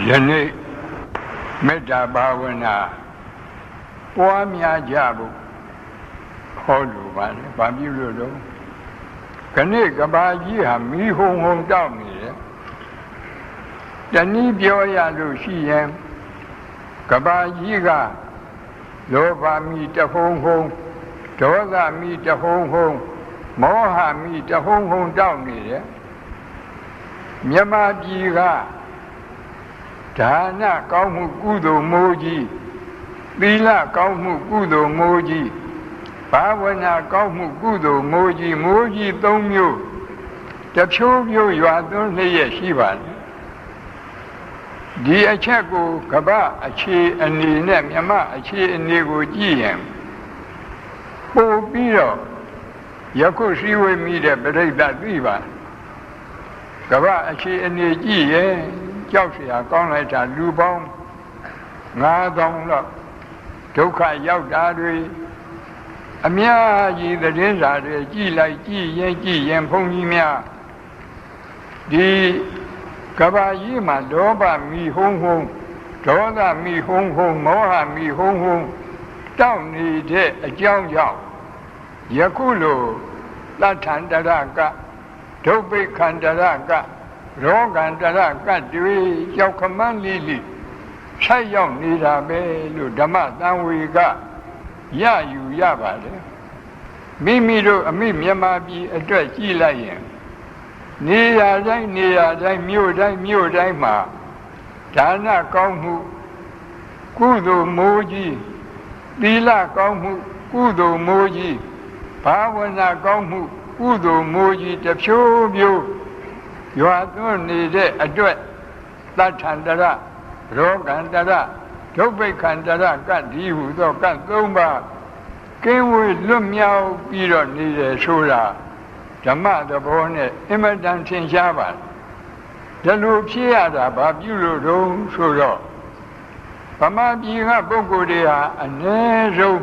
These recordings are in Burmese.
ယနေ့မေတ္တာဘာဝနာပွားများကြဖို့ဟောလိုပါတယ်။ဘာပြုလို့တော့ခဏကဘာကြီးဟာမီးဟုံဟုံတောက်နေတယ်။တနည်းပြောရလို့ရှိရင်ကဘာကြီးကလောဘမီးတဟုံဟုံဒေါသမီးတဟုံဟုံမောဟမီးတဟုံဟုံတောက်နေတယ်။မြမပြည်ကဒါနကောင်းမှုကုသိုလ်မိုးကြီးသီလကောင်းမှုကုသိုလ်မိုးကြီးဘာဝနာကောင်းမှုကုသိုလ်မိုးကြီး၃မျိုးတစ်ဖြိုးဖြိုးရွာသွန်းလျက်ရှိပါတယ်ဒီအချက်ကိုကပ္ပအခြေအနေနဲ့မြမအခြေအနေကိုကြည့်ရင်ပို့ပြီးတော့ယခုရှိဝေမိတဲ့ပြိဋ္ဌာသိပါကပ္ပအခြေအနေကြည့်ရင်ကြောက်เสียကောင်းလိုက်တာလူပေါင်း9000လောက်ဒုက္ခရောက်တာတွေအများကြီးသတင်းစာတွေကြည့်ရင်ဘုန်းကြီးများဒီကဘာကြီးမှာဒေါဘမီဟုံဟုံဒေါသမီဟုံဟုံမောဟမီဟုံဟုံတောက်နေတဲ့အကြောင်းကြောင့်ယခုလိုသတ္ထန္တရကဒုဗ္ဗေခန္တရကရောဂန္တရကတွေရောက်ခမန်းလေးဆက်ရောက်နေတာပဲလို့ဓမ္မသံဝေကရယူရပါတယ်မိမိတို့အမိမြန်မာပြည်အတွက်ကြည့်လိုက်ရင်နေရာတိုင်းမြို့တိုင်းမှာဒါနကောင်းမှုကုသိုလ်မိုးကြီးသီလကောင်းမှုကုသိုလ်မိုးကြီးဘာဝနာကောင်းမှုကုသိုလ်မိုးကြီးတစ်ဖြိုးဖြိုးရွာသွန်းနေတဲ့အတွက်သတ္ထန္တရရောဂန္တရဒုဗ္ဗေခန္တရကဒီဟုသောက၃ပါးကင်းဝေးလွတ်မြောက်ပြီးတော့နေတယ်ဆိုတာဓမ္မသဘောနဲ့အင်မတန်ထင်ရှားပါတယ်ဒါလိုဖြစ်ရတာဘာပြုလို့တုံးဆိုတော့ဗမာပြည်ကပုဂ္ဂိုလ်တွေဟာအနည်းဆုံး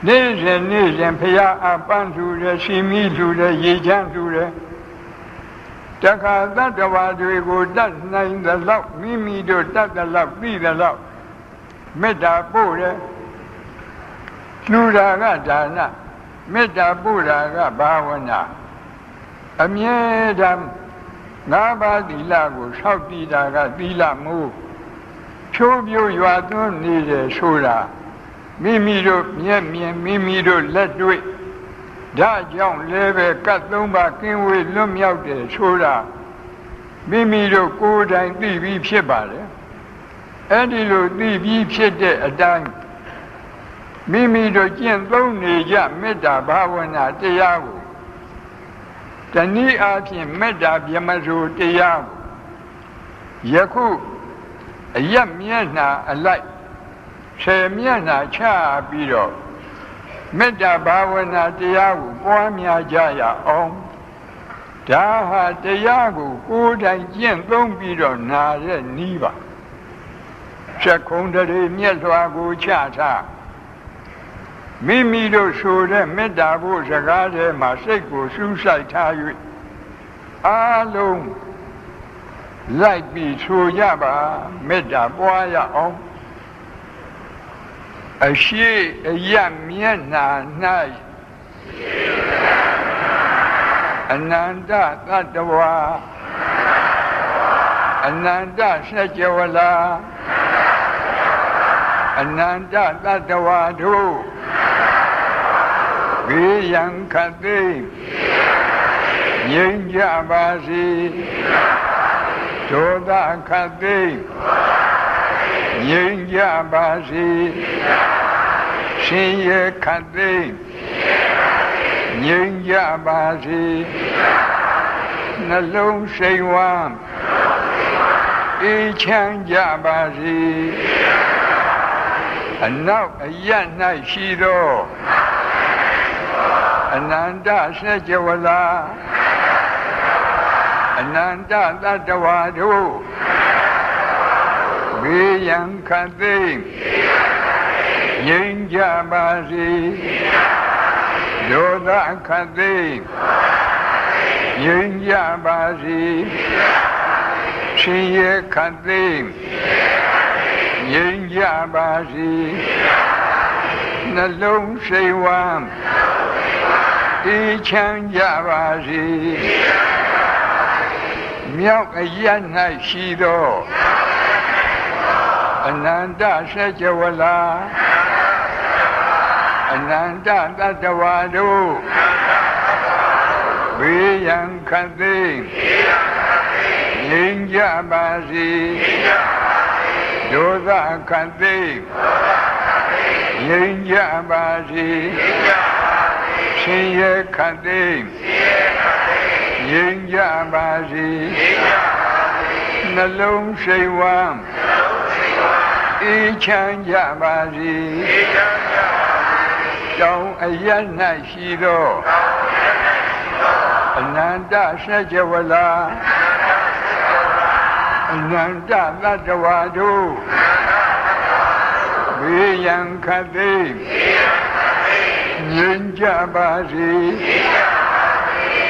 နေ့စဉ်ဖရာအပန်းထူတယ်ရှိမိထူတယ်ရေချမ်းထူတယ်တခါတတ္တဝါတွေကိုတတ်နိုင်သလောက်မိမိတို့တတ်သလောက်သိသလောက်မေတ္တာပို့တယ်လှူတာကဒါနမေတ္တာပို့တာကဘာဝနာအမြဲတမ်း၅ပါးသီလကိုဆောက်တည်တာကသီလမိုးဖြိုးဖြိုးရွာသွန်းနေတယ်ဆိုတာမိမိတို့မျက်မြင်မိမိတို့လက်တွေ့ဒါကြောင့်လည်းပဲကတ်၃ပါးကင်းဝေးလွတ်မြောက်တယ်ဆိုတာမိမိတို့ကိုယ်တိုင်သိပြီးဖြစ်ပါတယ်အဲ့ဒီလိုသိပြီးဖြစ်တဲ့အတိုင်းမိမိတို့ကျင့်သုံးနေကြမေတ္တာဘာဝနာတရားကိုတနည်းအားဖြင့်မေတ္တာဗြဟ္မစိုးတရားကိုယခုအယက်မျက်နှာအလိုက်10မျက်နှာချပြီးတော့မေတ္တာဘာဝနာတရားကိုပွားများကြရအောင်ဒါဟာတရားကိုကိုယ်တိုင်ကျင့်သုံးပြီးတော့နာတဲ့နည်းပါချက်ခုံးတရေမြက်လွှာကိုချထားမိမိတို့ဆိုတဲ့မေတ္တာဖို့စကားထဲမှာစိတ်ကိုစူးစိုက်ထား၍အားလုံးလိုက်ပြီးဆိုကြပါမေတ္တာပွားရအောင်အရှိအယမျက်နှာ၌အနန္တသတ္တဝါအနန္တစัจ java လာအနန္တသတ္တဝါတို့ဘေးရန်ခတ်သိငြိမ်းကြပါစေဒေါသခတ်သိငြိမ်းကြပါစေရှင်ရဲ့ခတ်သိငြိမ်းကြပါစေနှလုံးစိမ်ဝမ်းအေးချမ်းကြပါစေအနောက်အရပ်၌ရှိသောအနန္တစัจ java လာအနန္တသတ္တဝါတို့ဘေးရန်ခတ်သိငြိမ်းကြပါစေဒေါသခတ်သိငြိမ်းကြပါစေ ရှင်ရဲ့ခတ်သိမ်းငြိမ်းကြပါစေနှလုံးစိတ်ဝမ်းအေးချမ်းကြပါစေမြောက်အရ၌ရှိသောအနန္တစัจ java လာအနန္တတတ္တဝါတို့ဘေးရန်ခတ်သိမ်းငြိမ်းကြပါစေဒုသခတ်သိမ်းငြိမ်းကြပါစေရှင်ရဲ့ခတ်သိမ်းငြိမ်းကြပါစေနှလုံးစိတ်ဝမ်းအေးချမ်းကြပါစေတောင်းအရ၌ရှိသောအနန္တစัจ java လာအနန္တတတ္တဝါတို့ဘေးရန်ခတ်သိမ်းငြိမ်းကြပါစေ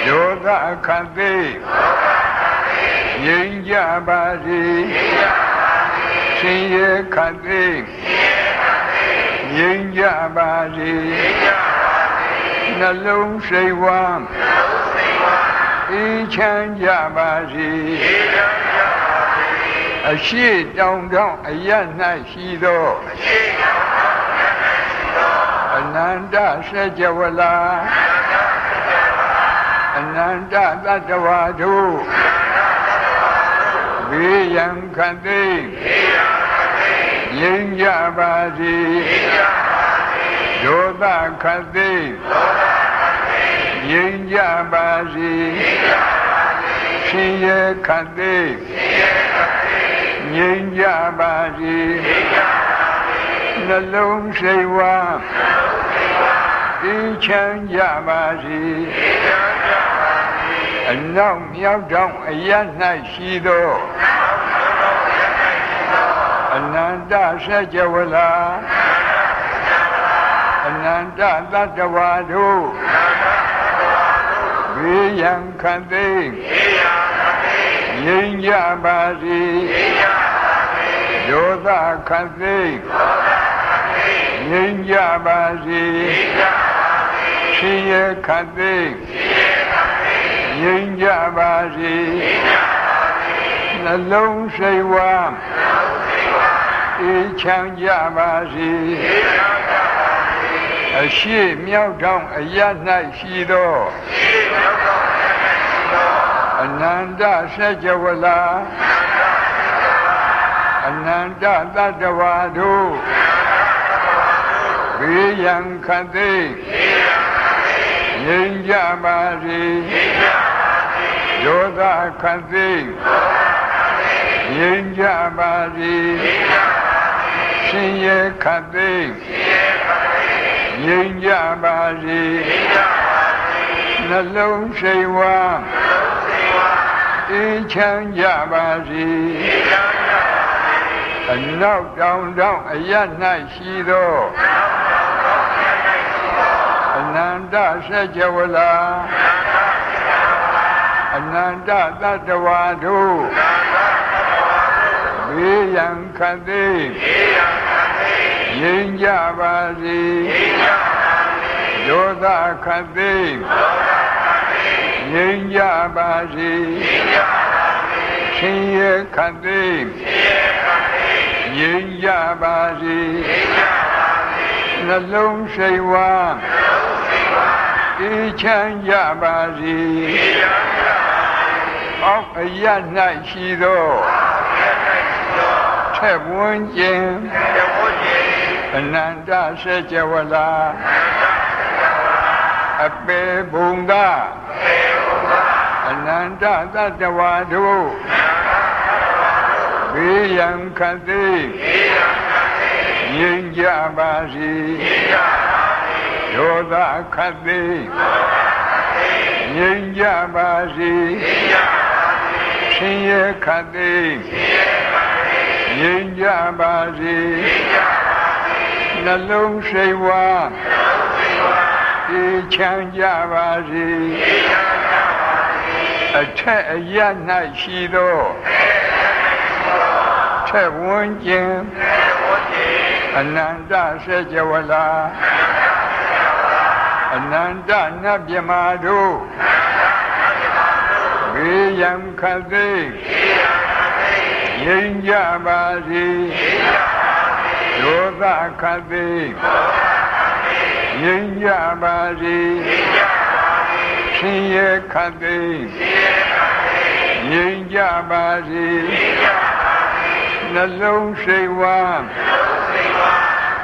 ဒေါသခတ်သိမ်းငြိမ်းကြပါစေရှင်ရဲ့ခတ်သိမ်းငြိမ်းကြပါစေနှလုံးစိတ်ဝမ်းအေးချမ်းကြပါစေအရှိတောင်တောင်အရ၌ရှိသောအနန္တစัจ java လာအနန္တတတ္တဝါတို့ဘေးရန်ခတ်သိမ်းငြိမ်းကြပါစေဒေါသခတ်သိမ်းငြိမ်းကြပါစေရှင်ရဲ့ခတ်သိမ်းငြိမ်းကြပါစေနှလုံးစိတ်ဝမ်းအေးချမ်းကြပါစေအနောက်မြောက်တောင်အရ၌ရှိသောအနန္တစัจ java လာအနန္တတတ္တဝါတို့ဘေးရန်ခတ်သိမ်းငြိမ်းကြပါစေဒေါသခတ်သိမ်းငြိမ်းကြပါစေရှင်ရဲ့ခတ်သိမ်းငြိမ်းကြပါစေနှလုံးစိတ်ဝမ်းအေးချမ်းကြပါစေအရှိမြောက်တောင်အရ၌ရှိသောအနန္တစัจ java လာအနန္တတတ္တဝါတို့ဘေးရန်ခတ်သိမ်းငြိမ်းကြပါစေဒေါသခတ်သိမ်းငြိမ်းကြပါစေရှင်ရဲ့ခတ်သိမ်းငြိမ်းကြပါစေနှလုံးစိတ်ဝမ်းအေးချမ်းကြပါစေအနောက်တောင်တောင်အရ၌ရှိသောအနန္တစัจ java လာအနန္တတတ္တဝါတို့ဘေးရန်ခတ်သိမ်းငြိမ်းကြပါစေဒေါသခတ်သိမ်းငြိမ်းကြပါစေရှင်ရဲ့ခတ်သိမ်းငြိမ်းကြပါစေနှလုံးစိတ်ဝမ်းအေးချမ်းကြပါစေအောက်အရ၌ရှိသောထက်ဝန်းကျင်အနန္တစัจ java လာအပေဘုံသာအနန္တတတ္တဝါတို့ဘေးရန်ခတ်သိမ်းငြိမ်းကြပါစေဒေါသခတ်သိမ်းငြိမ်းကြပါစေရှင်ရဲ့ခတ်သိမ်းငြိမ်းကြပါစေနှလုံးစိတ်ဝမ်းအေးချမ်းကြပါစေအထက်အရ၌ရှိသော ဆက်ဝန်းကျင်အနန္တစေကြဝဠာအနန္တနတ်မြမာတို့ဘေးရန်ခတ်သိငြိမ်းကြပါစေဒေါသခတ်သိငြိမ်းကြပါစေဆင်းရဲခတ်သိငြိမ်းကြပါစေနှလုံးစိတ်ဝမ်း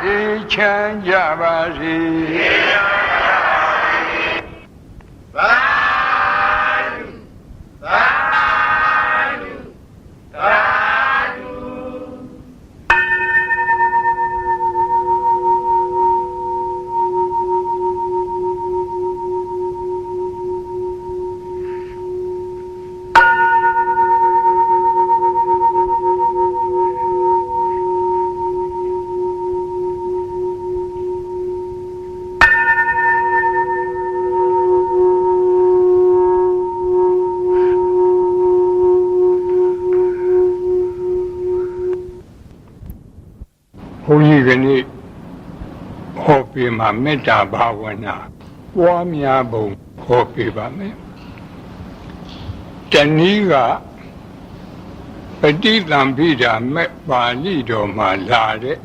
အေးချမ်းကြပါစေသာဘုန်းကြီးကနေ့ဟောပြမှာမေတ္တာဘာဝနာပွားများပုံဟောပြပါမယ်။တနည်းကပဋိသင်္ပိဓာမေပါဠိတော်မှာလာတဲ့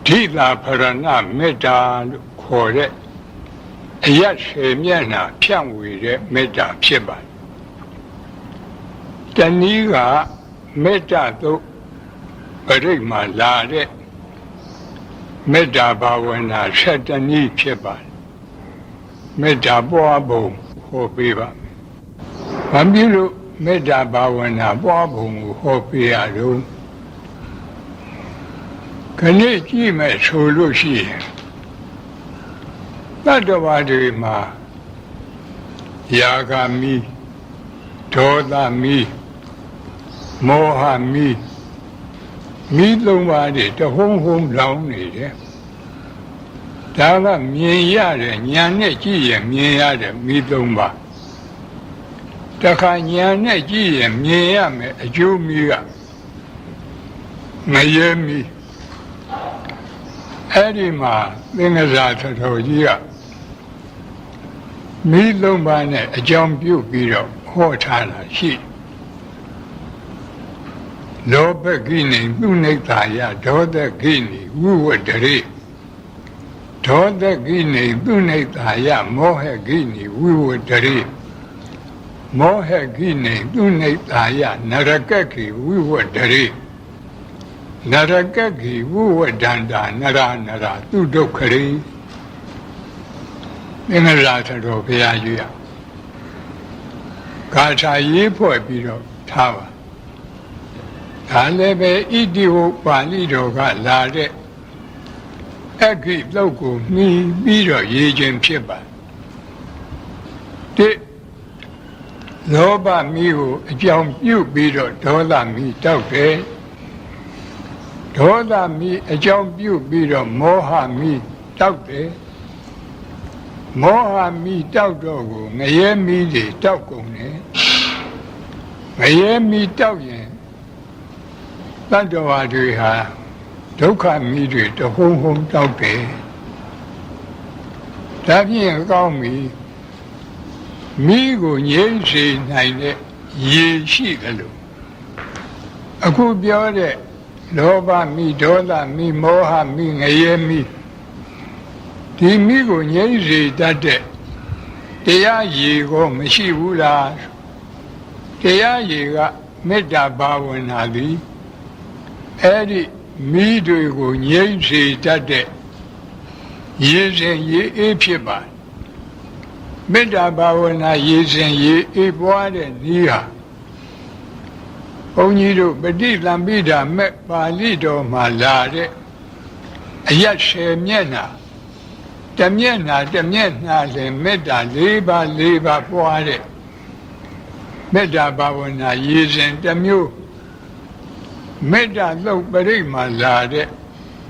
ဓိလာဖရဏမေတ္တာလို့ခေါ်တဲ့အယတ်ဆေမျက်နှာဖြန့်ဝေတဲ့မေတ္တာဖြစ်ပါတယ်။တနည်းကမေတ္တာသို့ပရိတ်မှာလာတဲ့မေတ္တာဘာဝနာ7 နည်းဖြစ်ပါတယ်မေတ္တာပွားပုံဟောပေးပါမယ်။ဘာဖြစ်လို့မေတ္တာဘာဝနာပွားပုံကိုဟောပေးရတော့ခဏကြည့်မယ်ဆိုလို့ရှိရင်တတ္တဝါတွေမှာယာဂမီဒေါသမီမောဟမီမိသုံးပါးတွေတဟုံးဟုံးလောင်းနေတယ်ဒါကမြင်ရတယ်ဉာဏ်နဲ့ကြည့်ရင်မြင်ရတယ်မိသုံးပါးတခါဉာဏ်နဲ့ကြည့်ရင်မြင်ရမယ်အကျိုးမိကငရဲမိအဲ့ဒီမှာသင်္ကစားတော်ကြီးကမိသုံးပါးနဲ့အကြောင်းပြုပြီးတော့ဟောထားတာရှိလောဘကိနေသူနိဿာယဒေါသကိနေဝိဝတ္တရေဒေါသကိနေသူနိဿာယမောဟကိနေဝိဝတ္တရေမောဟကိနေသူနိဿာယနရကကိဝိဝတ္တရေနရကကိဝိဝတ္တန္တာနရသူဒုက္ခရေသင်္ဃရာတော်ဘုရားကြီးဂါထာရေးဖွဲ့ပြီးတော့ထားပါဒါလည်းပဲဣတိဝပါဠိတော်ကလာတဲ့အခိသုတ်ကိုမှီပြီးတော့ရေးခြင်းဖြစ်ပါတစ်လောဘမီးကိုအကြောင်းပြုပြီးတော့ဒေါသမီးတောက်တယ်ဒေါသမီးအကြောင်းပြုပြီးတော့မောဟမီးတောက်တယ်မောဟမီးတောက်တော့ကိုငရဲမီးတွေတောက်ကုန်တယ်ငရဲမီးတောက်ရင်တတ္တဝါတွေဟာဒုက္ခမီးတွေတဟုံးဟုံးတောက်တယ်ဒါဖြင့်ကောင်းပြီမိကိုငြိမ့်စေနိုင်တဲ့ရေရှိတယ်လို့အခုပြောတဲ့လောဘမိဒေါသမိမောဟမိငရဲမိဒီမိကိုငြိမ့်စေတတ်တဲ့တရားရေကိုမရှိဘူးလားတရားရေကမေတ္တာဘာဝနာသည်အဲ့ဒီမိတွေကိုငြိမ့်စေတတ်တဲ့ရေစဉ်ရေအေးဖြစ်ပါမေတ္တာဘာဝနာရေစဉ်ရေအေးပွားတဲ့နည်းဟာဘုန်းကြီးတို့ပဋိသင်္ပိဓာမေပါဠိတော်မှာလာတဲ့အယတ်10 မျက်နှာတစ်မျက်နှာလည်းမေတ္တာ4 ပါးပွားတဲ့မေတ္တာဘာဝနာရေစဉ်တစ်မျိုးမေတ္တာသုတ်ပရိတ်မှာလာတဲ့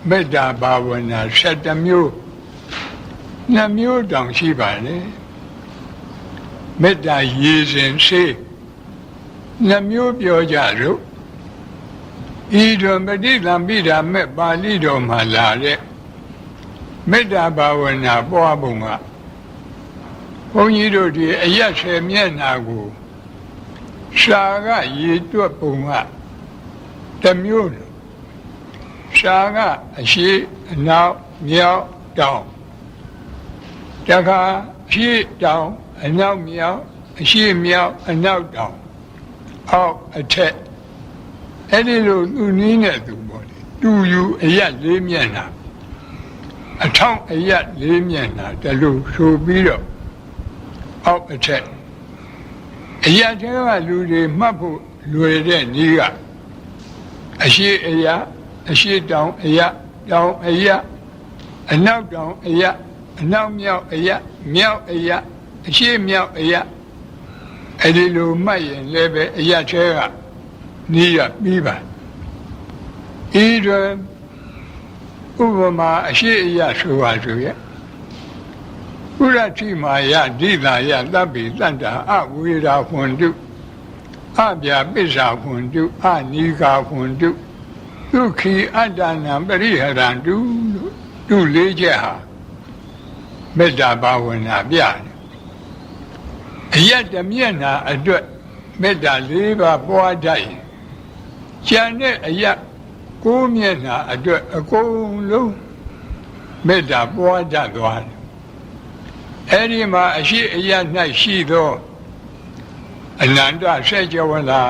မေတ္တာဘာဝနာ7 မျိုး2 မျိုးတောင်ရှိပါလေမေတ္တာရေစဉ်စေ2 မျိုးပြောကြလို့ ဤတွင်ပဋိသင်္ပိဓာမဲ့ပါဠိတော်မှာလာတဲ့မေတ္တာဘာဝနာပွားပုံကဘုန်းကြီးတို့ဒီအရက်ဆယ်မျက်နှာကိုရှာကရေတွက်ပုံကတစ်မျိုးရှာကအရှိအနောက်မြောက်တောင်တခါအရှိတောင်အနောက်မြောက်အရှိမြောက်အနောက်တောင်အောက်အထက်အဲ့ဒီလိုသူနည်းနဲ့သူပေါ့လေတူယူအရက်လေးမျက်နှာအထောက်အရက်လေးမျက်နှာတလူဆိုပြီးတော့အောက်အထက်အရက်တဲကလူတွေမှတ်ဖို့လွယ်တဲ့နည်းကအရှိအရက်အရှိတောင်အရက်တောင်အရက်အနောက်တောင်အရက်အနောက်မြောက်အရက်မြောက်အရက်အရှိမြောက်အရက်အဲ့ဒီလိုမှတ်ရင်လည်းပဲအရက်တဲကနီးရပြီးပါဤတွင်ဥပမာအရှိအရက်ဆိုပါဆိုရဲ့ဥရတိမာယဒိသာယသဗ္ဗေတတ္တာအဝေရာဟွန်တုအပြာပစ္စာဟွန်တုအနိကာဟွန်တုဒုက္ခိအတ္တနံပရိဟရန္တုတုလေးချက်ဟာမေတ္တာဘာဝနာပြတယ်အယတ္တမျက်နှာအတွက်မေတ္တာ၄ပါးပွားတတ်ရင်ကျန်တဲ့အယ၉မျက်နှာအတွက်အကုန်လုံးမေတ္တာပွားတတ်သွားတယ်အဲ့ဒီမှာအရှိအယ၌ရှိသောအနန္တစေကြဝဠာ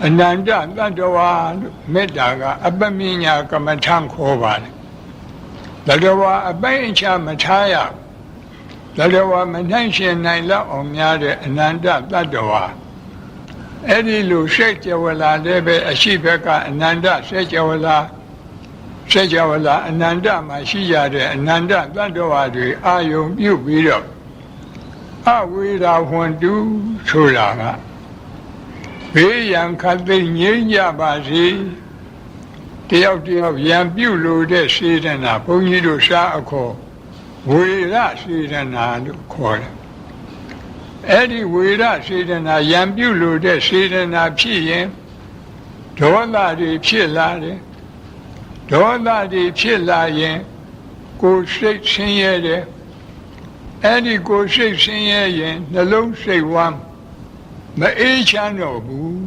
အနန္တတတ္တဝါမေတ္တာကအပမညာကမ္မထံခေါ်ပါတယ်တတ္တဝါအပိုင်အခြားမထားရတတ္တဝါမနိုင်ရှင်နိုင်လောက်အောင်များတဲ့အနန္တတတ္တဝါအဲ့ဒီလိုစေကြဝဠာလည်းပဲအရှိဘက်ကအနန္တစေကြဝဠာအနန္တမှာရှိကြတဲ့အနန္တတတ္တဝါတွေအာယုံပြုပြီးတော့အဝေရာဟွန်တုဆိုတာကဘေးရန်ခတ်သိငြိမ်းကြပါစေတယောက်တယောက်ရန်ပြုလို့တဲ့စေတနာဘုန်းကြီးတို့ရှားအခေါ်ဝေရစေတနာလို့ခေါ်တယ်အဲ့ဒီဝေရစေတနာရန်ပြုလို့တဲ့စေတနာဖြစ်ရင်ဒေါသတွေဖြစ်လာတယ်ဒေါသတွေဖြစ်လာရင်ကိုယ်စိတ်ဆင်းရဲတယ်အဲ့ဒီကိုယ်စိတ်ဆင်းရဲရင်နှလုံးစိတ်ဝမ်းမအေးချမ်းတော့ဘူး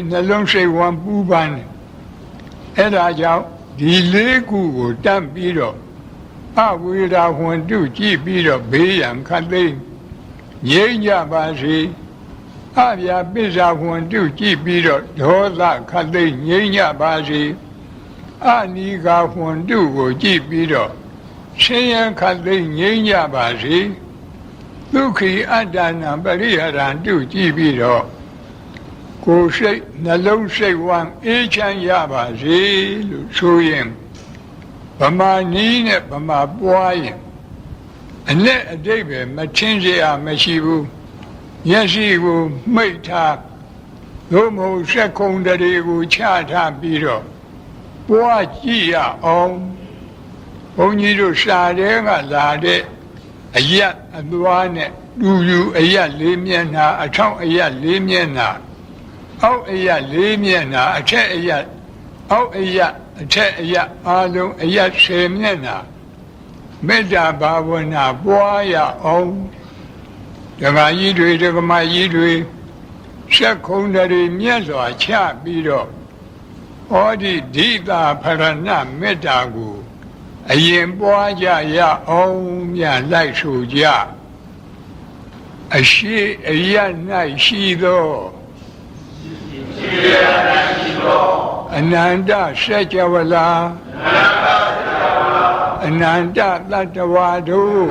နှလုံးစိတ်ဝမ်းပူပန်တယ်အဲ့ဒါကြောင့်ဒီလေးခုကိုတတ်ပြီးတော့အဝေရာဟွန်တုကြည့်ပြီးတော့ဘေးရန်ခတ်သိမ်းငြိမ်းကြပါစေအပြာပစ္စာဟွန်တုကြည့်ပြီးတော့ဒေါသခတ်သိမ်းငြိမ်းကြပါစေအနိကာဟွန်တုကိုကြည့်ပြီးတော့ဆင်းရဲခတ်သိမ်းငြိမ်းကြပါစေဒုက္ခိအတ္တနာပရိဟရန္တုကြည့်ပြီးတော့ကိုယ်စိတ်နှလုံးစိတ်ဝမ်းအေးချမ်းရပါစေလို့ဆိုရင်ဗမာနီးနဲ့ဗမာပွားရင်အနဲ့အတိတ်ပဲမချင်းစရာမရှိဘူးမျက်စိကိုမှိတ်ထားသို့မဟုတ်စက်ခုံတွေကိုချထားပြီးတော့ပွားကြည့်ရအောင်ဘုန်းကြီးတို့ရှားတဲ့ကလာတဲ့အယက်အသွားနဲ့တူယူအယက်၄မျက်နှာအထောက်အယက်၄မျက်နှာအောက်အယက်၄မျက်နှာအထက်အယက်အောက်အယက်အထက်အယက်အားလုံးအယက်10မျက်နှာမေတ္တာဘာဝနာပွားရအောင်ဒကာကြီးတွေဒကမကြီးတွေစက်ခုံတွေမြတ်စွာချပြီးတော့ဩဒီဒိတာဖရဏမေတ္တာကိုအရင်ပွားကြရအောင်မြတ်လိုက်ဆိုကြအရှိအယ၌ရှိသောအနန္တစေကြဝဠာအနန္တတတ္တဝါတို့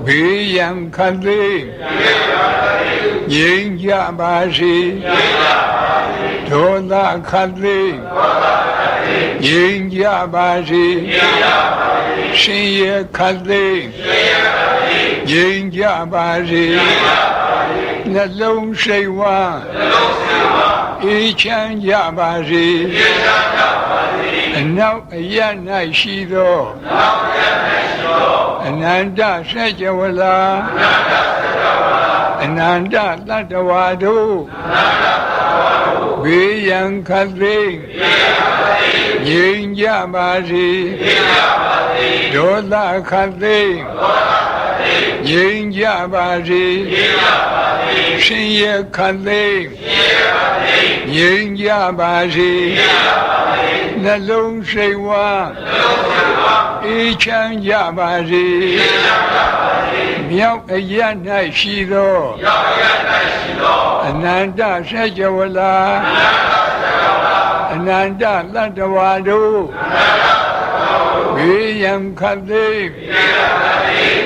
ဘေးရန်ခတ်သိငြိမ်းကြပါစေဒေါသခတ်သိငြိမ်းကြပါစေရှင်ရခတ်သိငြိမ်းကြပါစေနှလုံးစိတ်ဝမ်းအေးချမ်းကြပါစေအနောက်အရ၌ရှိသောအနန္တစေကြဝဠာအနန္တတတ္တဝါတို့ ဘေးရန်ခတ်သိမ်းငြိမ်းကြပါစေဒေါသခတ်သိမ်းငြိမ်းကြပါစေရှင်ရခတ်သိမ်းငြိမ်းကြပါစေနှလုံးစိတ်ဝမ်းအေးချမ်းကြပါစေမြောက်အရ၌ရှိသောအနန္တစัจ java လာအနန္တသတ္တဝါတို့ဘေးရန်ခတ်သိမ်း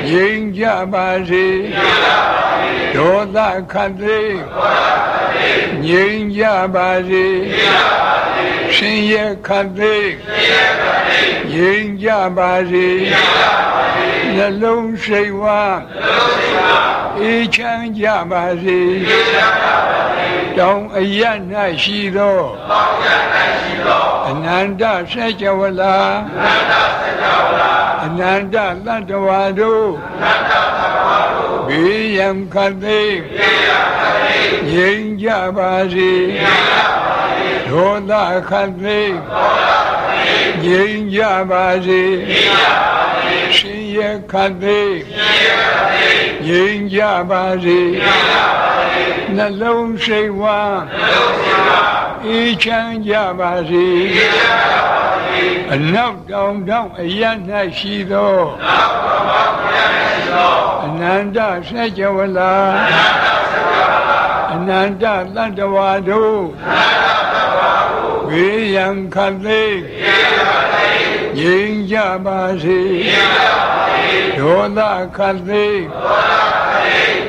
ငြိမ်းကြပါစေဒေါသခတ်သိမ်းငြိမ်းကြပါစေရှင်ရခတ်သိမ်းငြိမ်းကြပါစေနှလုံးစိတ်ဝမ်းအေးချမ်းကြပါစေတောင်အရ၌ရှိသောအနန္တစัจ java လာအနန္တသတ္တဝါတို့ဘေးရန်ခတ်သိမ်းငြိမ်းကြပါစေဒေါသခတ်သိမ်းငြိမ်းကြပါစေရှင်ရခတ်သိမ်းငြိမ်းကြပါစေနှလုံးစိတ်ဝမ်းအေးချမ်းကြပါစေအနောက်တောင်တောင်အရ၌ရှိသောအနန္တစัจ java လာအနန္တသတ္တဝါတို့ဘေးရန်ခတ်သိမ်းငြိမ်းကြပါစေဒေါသခတ်သိမ်း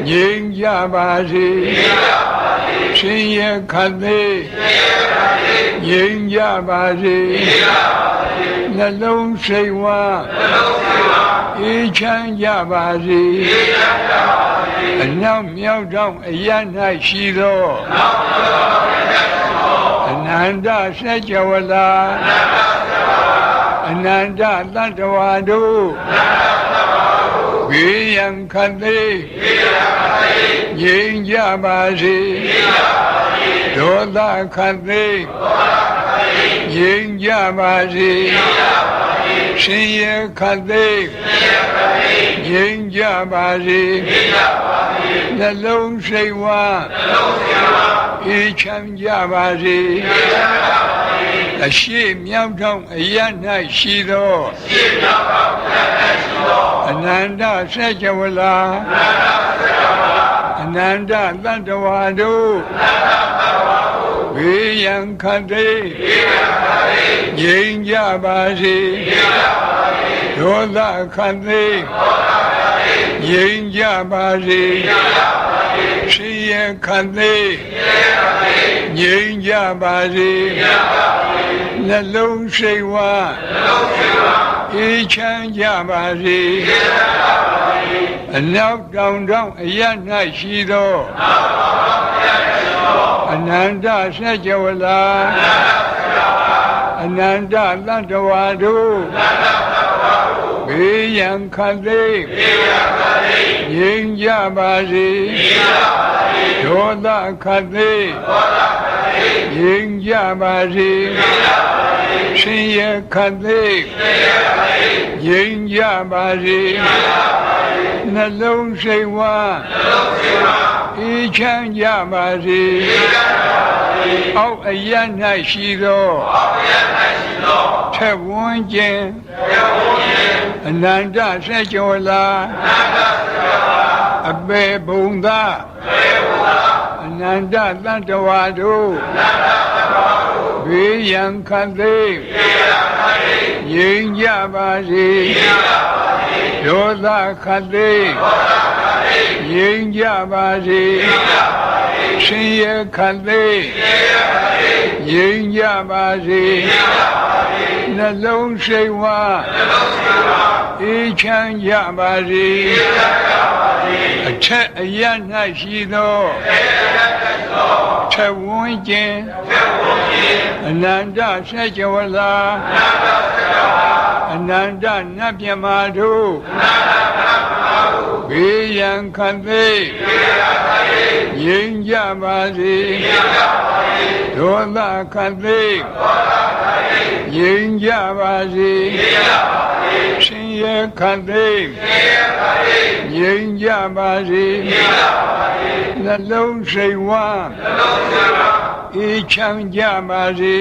ငြိမ်းကြပါစေရှင်ရခတ်သိမ်းငြိမ်းကြပါစေနှလုံးစိတ်ဝမ်းအေးချမ်းကြပါစေအနောက်မြောက်တောင်အရ၌ရှိသောအနန္တစัจ java လာအနန္တသတ္တဝါတို့ဘေးရန်ခတ်သိမ်းငြိမ်းကြပါစေဒေါသခတ်သိမ်းငြိမ်းကြပါစေရှင်ရခတ်သိမ်းငြိမ်းကြပါစေနှလုံးစိတ်ဝမ်းအေးချမ်းကြပါစေအရှိမြောက်ထောင်အရ၌ရှိသောအနန္တစัจ java လာအနန္တသတ္တဝါတို့ဘေးရန်ခတ်သိမ်းငြိမ်းကြပါစေဒေါသခတ်သိမ်းငြိမ်းကြပါစေရှင်ရခတ်သိမ်းငြိမ်းကြပါစေနှလုံးစိတ်ဝမ်းအေးချမ်းကြပါစေအနောက်တောင်တောင်အရ၌ရှိသောအနန္တစัจ java လာအနန္တသတ္တဝါတို့ဘေးရန်ခတ်သိမ်းငြိမ်းကြပါစေဒေါသခတ်သိမ်းငြိမ်းကြပါစေရှင်ရခတ်သိမ်းငြိမ်းကြပါစေနှလုံးစိတ်ဝမ်းအေးချမ်းကြပါစေအောက်အရ၌ရှိသောထက်ဝန်းကျင်အနန္တစัจ java လာအပေဘုံသာအနန္တသတ္တဝါတို့ဘေးရန်ခတ်သိမ်းငြိမ်းကြပါစေဒေါသခတ်သိမ်းငြိမ်းကြပါစေရှင်ရခတ်သိမ်းငြိမ်းကြပါစေနှလုံးစိတ်ဝမ်းအေးချမ်းကြပါစေအထ ထက်အရ၌ရှိသောထဝန်းကျင်အနန္တဆက်ကြဝဠာအနန္တနတ်မြမာတို့ဘေးရန်ခတ်သိငြိမ်းကြပါစေဒေါသခတ်သိငြိမ်းကြပါစေရှင်ရဲခတ်သိငြိမ်းကြပါစေနှလုံးစိတ်ဝမ်းအေးချမ်းကြပါစေ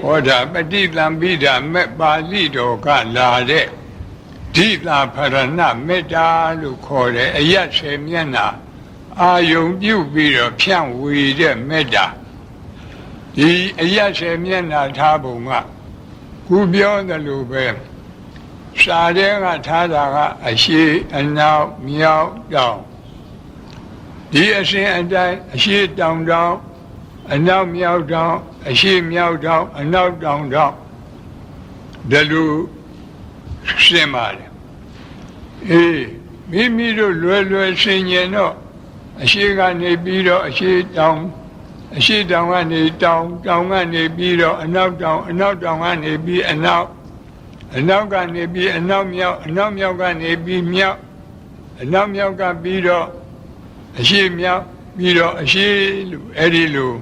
ဟောတာပဋိသင်္ပိဒမဲ့ပါဠိတော်ကလာတဲ့ဓိတာဖရဏမေတ္တာလို့ခေါ်တယ်အယတ်10မျက်နှာအာယုံပြုပြီးတော့ဖြန့်ဝေတဲ့မေတ္တာဒီအယတ်10မျက်နှာထားပုံကခုပြောတယ်လို့ပဲစာထဲကထားတာကအရှိအနောက်မြောက်တောင်ဒီအရှင်အတိုင်းအရှိတောင်တောင်အနောက်မြောက်တောင်အရှိမြောက်တောင်အနောက်တောင်တောင်ဒါလိုရှင်းပါတယ်အေးမိမိတို့လွယ်လွယ်ရှင်းရင်တော့အရှိကနေပြီးတော့အရှိတောင်ကနေတောင်ကနေပြီးတော့အနောက်တောင်ကနေပြီးအနောက်ကနေပြီးအနောက်မြောက်ကနေပြီးမြောက်အနောက်မြောက်ကပြီးတော့အရှိမြောက်ပြီးတော့အရှိလို့အဲ့ဒီလို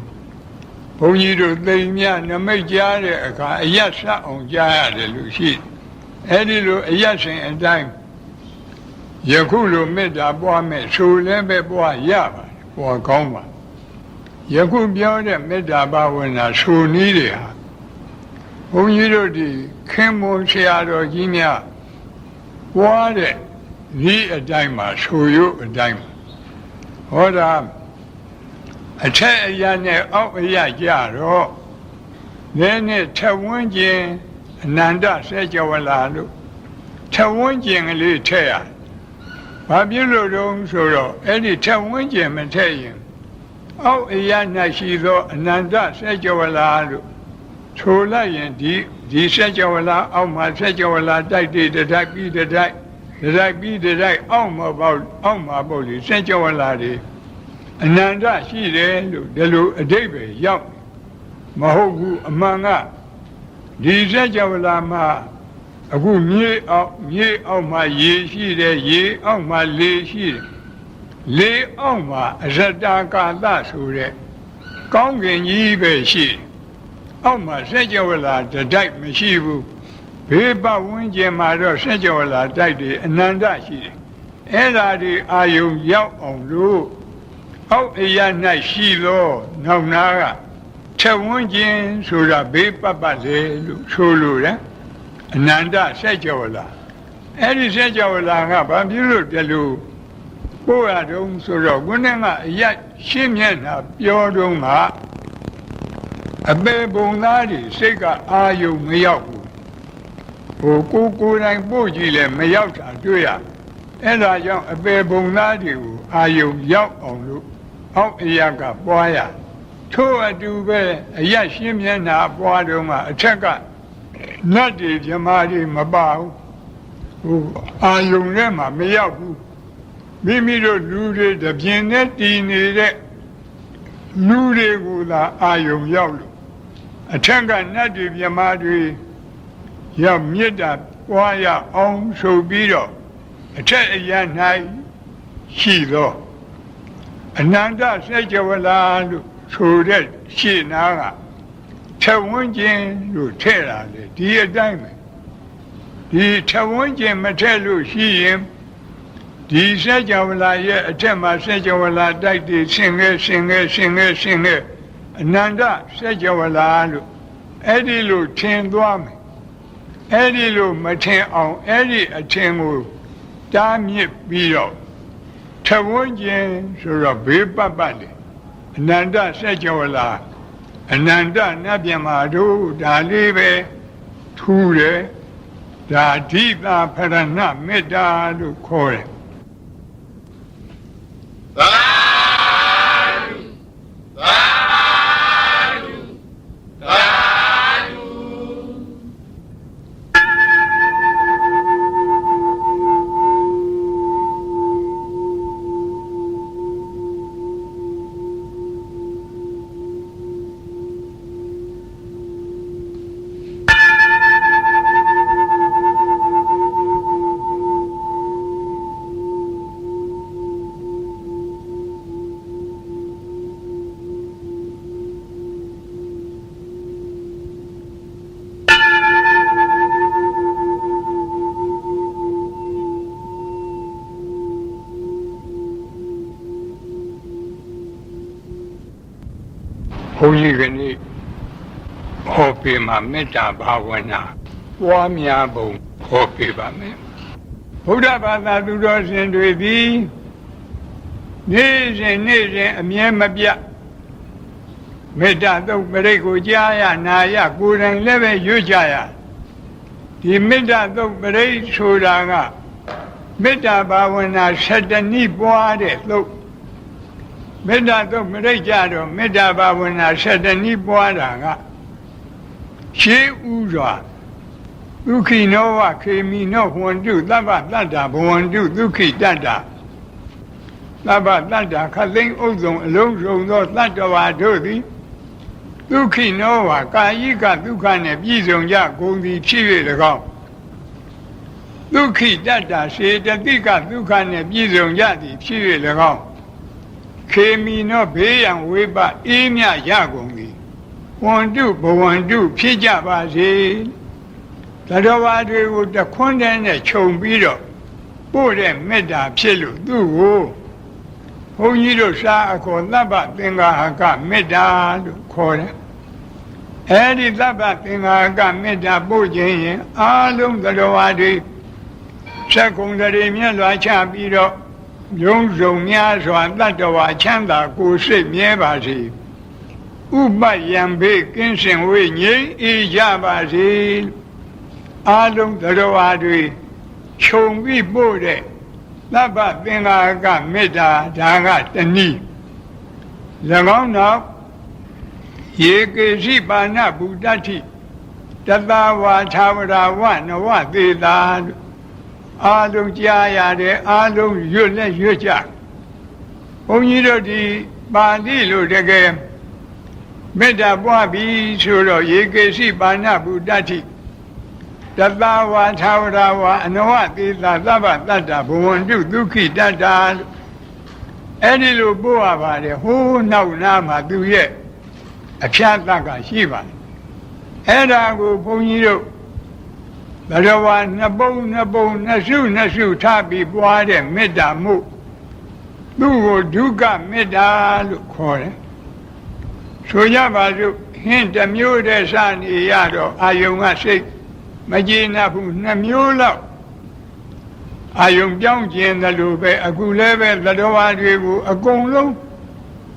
ဘုန်းကြီးတို့သိမ်မြနမိတ်ကြားတဲ့အခါအယတ်ဆက်အောင်ကြားရတယ်လို့ရှိအဲ့ဒီလိုအယတ်ရှင်အတိုင်းယခုလိုမေတ္တာပွားမဲ့ဆိုလည်းပဲပွားရပါတယ်ပွားကောင်းပါယခုပြောတဲ့မေတ္တာဘာဝနာဆိုနည်းတွေဟာဘုန်းကြီးတို့ဒီခင်မွန်ဆရာတော်ကြီးများပွားတဲ့ဤအတိုင်းမှာဆိုရုပ်အတိုင်းမှာဟောတာအထက်အရာနဲ့အောက်အရာကြတော့လည်းနဲ့ထဝန်းကျင်အနန္တစေကြဝဠာလို့ထဝန်းကျင်ကလေးထည့်ရဘာဖြစ်လို့တုံးဆိုတော့အဲ့ဒီထဝန်းကျင်မထည့်ရင်အောက်အရာ၌ရှိသောအနန္တစေကြဝဠာလို့ဆိုလိုက်ရင်ဒီစေကြဝဠာအောက်မှာစေကြဝဠာတိုက်တတိုက်ပြီးတိုက်အောက်မှာပေါ့လေစေကြဝဠာတွေအနန္တရှိတယ်လို့ဒီလိုအဓိပ္ပာယ်ရောက်မဟုတ်ဘူးအမှန်ကဒီစေကြဝဠာမှာအခုမြေအောက်မှာရေရှိတယ်ရေအောက်မှာလေရှိတယ်လေအောက်မှာအရတကာသဆိုတဲ့ကောင်းကင်ကြီးပဲရှိတယ်အောက်မှာစေကြဝဠာတိုက်မရှိဘူးဘေးပတ်ဝန်းကျင်မှာတော့စေကြဝဠာတိုက်တွေအနန္တရှိတယ်အဲ့ဒါတွေအာယုံရောက်အောင်လို့အောက်အရာ၌ရှိသောနောက်နာကထဝန်းကျင်ဆိုတာဘေးပတ်လေလို့ဆိုလိုတယ်အနန္တစေကြဝဠာအဲ့ဒီစေကြဝဠာကဘာဖြစ်လို့တလူပို့ရတုံးဆိုတော့ခုနကအရာရှင်းမျက်နှာပြောတုံးကအပေပုံသားတွေစိတ်ကအာယုံမရောက်ဘူးကိုယ်တိုင်ပို့ကြည့်လဲမရောက်တာတွေ့ရအဲ့ဒါကြောင့်အပေပုံသားတွေကိုအာယုံရောက်အောင်လို့အောက်အရာကပွားရထို့အတူပဲအရာရှင်းမျက်နှာပွားတုံးကအထက်ကနတ်တွေမြမာတွေမပါဘူးအာယုံထဲမှာမရောက်ဘူးမိမိတို့လူတွေတပြင်းနဲ့တည်နေတဲ့လူတွေကိုသာအာယုံရောက်လို့အထက်ကနတ်တွေမြမာတွေရောက်မေတ္တာပွားရအောင်ဆိုပြီးတော့အထက်အရာ၌ရှိသောအနန္တစေကြဝဠာလို့ဆိုတဲ့ရှင်းနာကထဝန်းကျင်လို့ထည့်တာလေဒီအတိုင်းပဲဒီထဝန်းကျင်မထည့်လို့ရှိရင်ဒီစေကြဝဠာရဲ့အထက်မှာစေကြဝဠာတိုက်တွေဆင်ခဲ့အနန္တစေကြဝဠာလို့အဲ့ဒီလိုထင်သွားမယ်အဲ့ဒီလိုမထင်အောင်အဲ့ဒီအထင်ကိုတားမြစ်ပြီးတော့ထဝန်းကျင်ဆိုတော့ဘေးပတ်လေအနန္တစေကြဝဠာအနန္တနတ်မြမာတို့ဒါလေးပဲထူးတယ်ဒါဓိတာဖရဏမေတ္တာလို့ခေါ်တယ်သာဓုသာဓုသာဓု ုန်းကြီးကနေ့ဟောပေးမှာမေတ္တာဘာဝနာပွားများပုံဟောပေးပါမယ်ဗုဒ္ဓဘာသာသူတော်စင်တွေသည်နေ့စဉ်အမြဲမပြတ်မေတ္တာသုတ်ပရိတ်ကိုကြားရနာရကိုယ်တိုင်လည်းပဲရွတ်ကြရဒီမေတ္တာသုတ်ပရိတ်ဆိုတာကမေတ္တာဘာဝနာ7 နည်းပွားတဲ့သုတ်မေတ္တာသုတ်ပရိတ်ကြတော့မေတ္တာဘာဝနာ7 နည်းပွားတာကရှေးဥစွာဒုက္ခိနောဝခေမိနောဟွန္တုသဗ္ဗတတ္တာဘဝန္တုဒုက္ခိတတ္တာသဗ္ဗတတ္တာခသိမ့်ဥစ္စုံအလုံးစုံသောတတ္တဝါတို့သည်ဒုက္ခိနောဝကာယိကဒုက္ခနှင့်ပြည့်စုံကြကုန်သည်ဖြစ်၍၎င်းဒုက္ခိတတ္တာစေတသိကဒုက္ခနှင့်ပြည့်စုံကြသည်ဖြစ်၍၎င်းခေမိနောဘေးရန်ဝိပအေးမြရကုန်သည်ဝန္တုဘဝန္တုဖြစ်ကြပါစေတတ္တဝါတွေကိုတခွန်းတည်းနဲ့ခြုံပြီးတော့ပို့တဲ့မေတ္တာဖြစ်လို့သူ့ကိုဘုန်းကြီးတို့စာအခေါ်သဗ္ဗသင်္ဃာဟကမေတ္တာလို့ခေါ်တယ်အဲဒီသဗ္ဗသင်္ဃာဟကမေတ္တာပို့ခြင်းရင်အားလုံးတတ္တဝါတွေသက္ကုံတရေမြတ်လွာချပြီးတော့ယုံစုံများစွာတတ္တဝါချမ်းသာကိုယ်စိတ်မြဲပါစေဥပယံဘေးကင်းစင်ဝေးငြိမ်းအေးကြပါစေအားလုံးတတ္တဝါတွေခြုံပြီးပို့တဲ့သဗ္ဗသင်္ဃာကမေတ္တာဒါကတနည်း၎င်းနောက်ယေကေရှိပါဏဗုဒ္ဓတိတတဝါသာဝရဝနဝသေတာအားလုံးကြားရတယ်အားလုံးရွတ်လက်ရွတ်ကြဘုန်းကြီးတို့ဒီပါဠိလိုတကယ်မေတ္တာပွားပြီးဆိုတော့ယေကေရှိပါဏဗုဒ္ဓတိတတဝါသာဝရဝအနဝသေတာသဗ္ဗတတ္တာဘဝန္တုဒုက္ခိတတ္တာအဲ့ဒီလိုပို့ရပါတယ်ဟိုးနောက်နားမှာသူရဲ့အဖျားတတ်ကရှိပါတယ်အဲ့ဒါကိုဘုန်းကြီးတို့ဘဂဝါနှစ်ပုံနှစ်စုထားပြီးပွားတဲ့မေတ္တာမှုသူ့ကိုဒုက္ခမေတ္တာလို့ခေါ်တယ်ဆိုကြပါစို့ဟင်းတစ်မျိုးတည်းစနေရတော့အာယုံကစိတ်မကျေနပ်ဘူး2 မျိုးလောက်အာယုံပြောင်းကျင်တယ်လို့ပဲအခုလည်းပဲသတ္တဝါတွေကိုအကုန်လုံး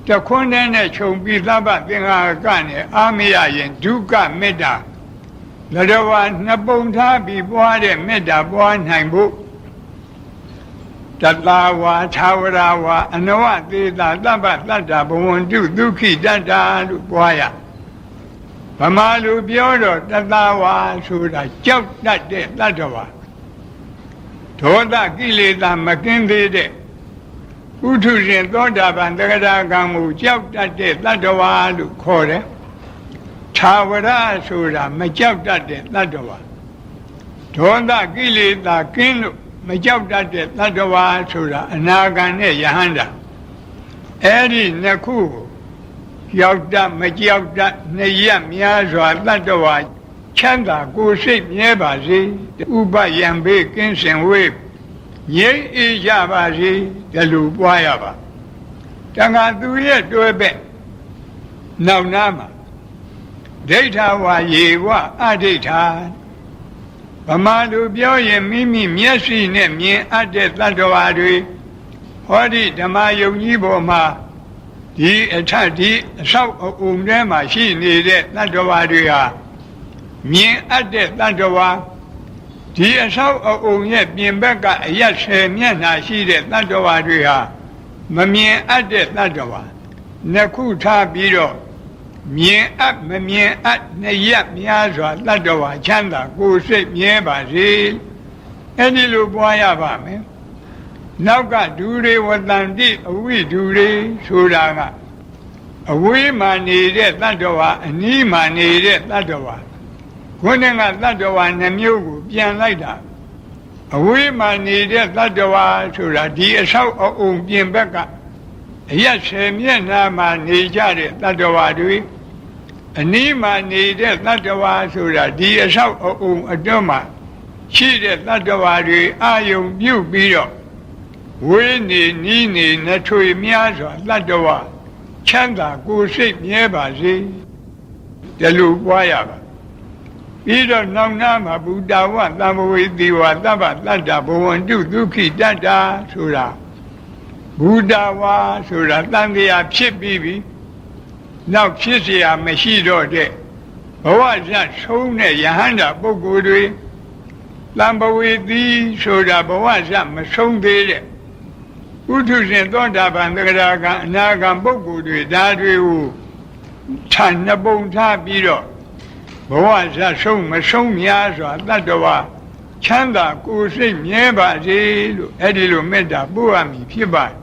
တခွန်းနဲ့ခြုံပြီးသဗ္ဗသင်္ဃာကနဲ့အာမရရင်ဒုက္ခမေတ္တာသတ္တဝါ2 ပုံထားပြီးပွားတဲ့မေတ္တာပွားနိုင်ဖို့တတဝါသာဝရဝအနဝသေတာသဗ္ဗတတ္တာဘဝန္တုဒုက္ခိတတ္တာလို့ပွားရဗမာလူပြောတော့တတဝါဆိုတာကြောက်တတ်တဲ့တတ္တဝါဒေါသကိလေသာမကင်းသေးတဲ့ဥထုရှင်သောတာပန်တဂရကံကိုကြောက်တတ်တဲ့တတ္တဝါလို့ခေါ်တယ်သာဝရဆိုတာမကြောက်တတ်တဲ့တတ္တဝါဒေါသကိလေသာကင်းလို့မကြောက်တတ်တဲ့တတ္တဝါဆိုတာအနာဂံနဲ့ယဟန္တာအဲ့ဒီနှစ်ခုကြောက်တတ်မကြောက်တတ်နှစ်ရပ်များစွာတတ္တဝါချမ်းသာကိုယ်စိတ်မြဲပါစေဥပယံဘေးကင်းစင်ဝေးငြိမ်းအေးကြပါစေဒီလိုပွားရပါတန်ခါသူရဲ့တွဲပဲ့နောက်နာမှာဒိဋ္ဌဝါယေဝအဒိဋ္ဌာဗမာလူပြောရင်မိမိမျက်စိနဲ့မြင်အပ်တဲ့တတ္တဝါတွေဟောဒီဓမ္မယုံကြီးပေါ်မှာဒီအထက်ဒီအဆောက်အုံထဲမှာရှိနေတဲ့တတ္တဝါတွေဟာမြင်အပ်တဲ့တတ္တဝါဒီအဆောက်အုံရဲ့ပြင်ဘက်ကအရက်10 မျက်နှာရှိတဲ့တတ္တဝါတွေဟာမမြင်အပ်တဲ့တတ္တဝါနှစ်ခုထားပြီးတော့မြင်အပ်မမြင်အပ်နှစ်ရပ်များစွာတတ္တဝါချမ်းသာကိုယ်စိတ်မြဲပါစေအဲ့ဒီလိုပွားရပါမယ်နောက်ကဒူတွေဝတ္တန္တိအဝိဒူတွေဆိုတာကအဝေးမှနေတဲ့တတ္တဝါအနီးမှနေတဲ့တတ္တဝါခုနကတတ္တဝါ2 မျိုးကိုပြန်လိုက်တာအဝေးမှနေတဲ့တတ္တဝါဆိုတာဒီအဆောက်အအုံပြင်ဘက်ကအရက်10 မျက်နှာမှာနေကြတဲ့တတ္တဝါတွေအနီးမှနေတဲ့တတ္တဝါဆိုတာဒီအဆောက်အအုံအတွင်းမှာရှိတဲ့တတ္တဝါတွေအာယုံပြုတ်ပြီးတော့ဝေးနေနီးနေနှထွေများစွာတတ္တဝါ ချမ်းသာကိုယ်စိတ်မြဲပါစေဒီလိုပွားရပါပြီးတော့နောက်နာမှာဘုဒ္ဓဝသံဘဝေတိဝသဗ္ဗတတ္တဘဝန္တုဒုက္ခိတတ္တာဆိုတာဘုဒ္ဓဝါဆိုတာတန်တရားဖြစ်ပြီးပြီနောက်ဖြစ်เสียမရှိတော့တဲ့ဘဝဇတ်ဆုံးတဲ့ယဟန္တာပုဂ္ဂိုလ်တွေသံဘဝေတိဆိုတာဘဝဇတ်မဆုံးသေးတဲ့ဥထုရှင်သောတာပန်သဂရာကံအနာဂံပုဂ္ဂိုလ်တွေဒါတွေကိုခြံနှစ်ပုံထားပြီးတော့ဘဝဇတ်ဆုံးမဆုံးများစွာတတ္တဝါချမ်းသာကိုယ်စိတ်မြဲပါစေလို့အဲ့ဒီလိုမေတ္တာပို့ရမည်ဖြစ်ပါတယ်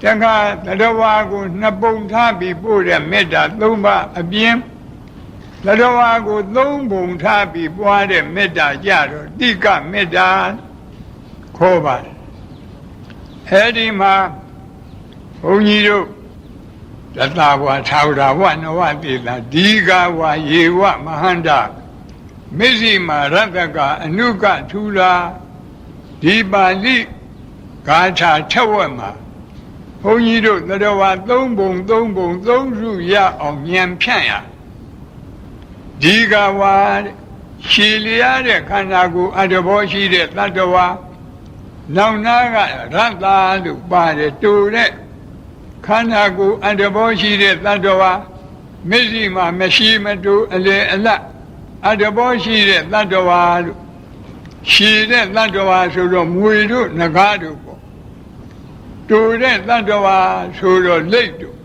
တခါတတ္တဝါကိုနှစ်ပုံထားပြီးပို့တဲ့မေတ္တာ၃ပါးအပြင်တတ္တဝါကို၃ပုံထားပြီးပွားတဲ့မေတ္တာကြတော့တိကမေတ္တာခေါ်ပါတယ်အဲ့ဒီမှာဘုန်းကြီးတို့တတဝါသာဝရဝနဝတိတာဒီဃဝါယေဝမဟန္တာမစ္စည်းမာရတ္တကအနုကထူလာဒီပါဠိဂါထာထက်ဝက်မှာဘုန်းကြီးတို့တတဝါ၃ပုံ၃ပုံ၃စုရအောင်ဉာဏ်ဖြန့်ရဒီဃဝါရှည်လျားတဲ့ခန္ဓာကိုယ်အတ္တဘောရှိတဲ့တတ္တဝါနောက်နာကရတ္တာလို့ပါတယ်တူတဲ့ခန္ဓာကိုယ်အတ္တဘောရှိတဲ့တတ္တဝါမျက်စိမှာမရှိမတူအလေအလတ်အတ္တဘောရှိတဲ့တတ္တဝါလို့ရှည်တဲ့တတ္တဝါဆိုတော့မွေတို့ငကားတို့ပေါ့တူတဲ့တတ္တဝါဆိုတော့လိတ်တို့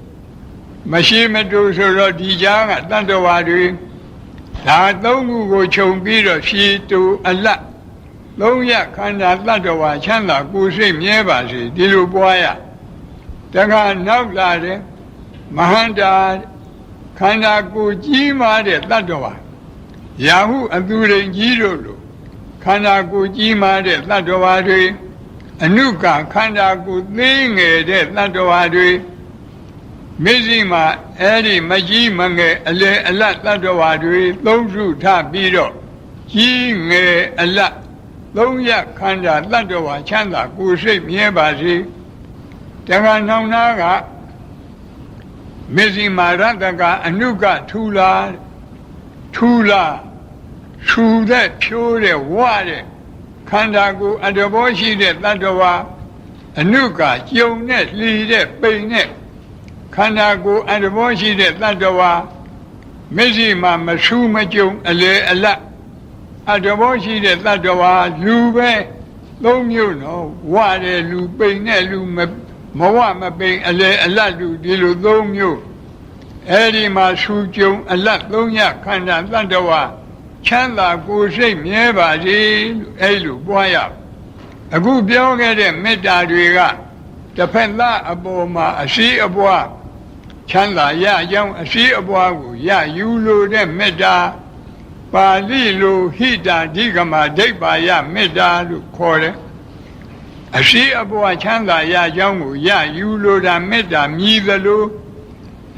မရှိမတူဆိုတော့ဒီကြားကတတ္တဝါတွေဒါသုံးခုကိုခြုံပြီးတော့ရှည်တူအလတ်သုံးရခန္ဓာတတ္တဝါချမ်းသာကိုယ်စိတ်မြဲပါစေဒီလိုပွားရတခါနောက်လာတယ်မဟန္တာခန္ဓာကိုယ်ကြီးမားတဲ့တတ္တဝါရာဟုအသူရိန်ကြီးတို့လိုခန္ဓာကိုယ်ကြီးမားတဲ့တတ္တဝါတွေအနုကခန္ဓာကိုယ်သေးငယ်တဲ့တတ္တဝါတွေမျက်စိမှာအဲ့ဒီမကြီးမငယ်အလေအလတ်တတ္တဝါတွေသုံးစုထပြီးတော့ကြီးငယ်အလတ်သုံးရခန္ဓာတတ္တဝါချမ်းသာကိုယ်စိတ်မြဲပါစေတခါနောင်နာကမျက်စိမှာရတ္တကအနုကထူလာထူတဲ့ဖြိုးတဲ့ဝတဲ့ခန္ဓာကိုယ်အတ္တဘောရှိတဲ့တတ္တဝါအနုကကြုံနဲ့လှီတဲ့ပိန်နဲ့ခန္ဓာကိုယ်အတ္တဘောရှိတဲ့တတ္တဝါမျက်စိမှာမဆူးမကြုံအလေအလတ်အတ္တဘောရှိတဲ့တတ္တဝါလူပဲသုံးမျိုးနော်ဝတဲ့လူပိန်တဲ့လူမဝမပိန်အလေအလတ်လူဒီလိုသုံးမျိုးအဲ့ဒီမှာဆူကြုံအလတ်သုံးရခန္ဓာတတ္တဝါချမ်းသာကိုယ်စိတ်မြဲပါစေလို့အဲ့လိုပွားရအခုပြောခဲ့တဲ့မေတ္တာတွေကတစ်ဖက်သားအပေါ်မှာအရှိအပွားချမ်းသာရကြောင်းအရှိအပွားကိုရယူလို့တဲ့မေတ္တာပါဠိလိုဟိတာဓိကမဒိဋ္ဌာယမေတ္တာလို့ခေါ်တယ်အရှိအပွားချမ်းသာရကြောင်းကိုရယူလို့တာမေတ္တာမြည်သလို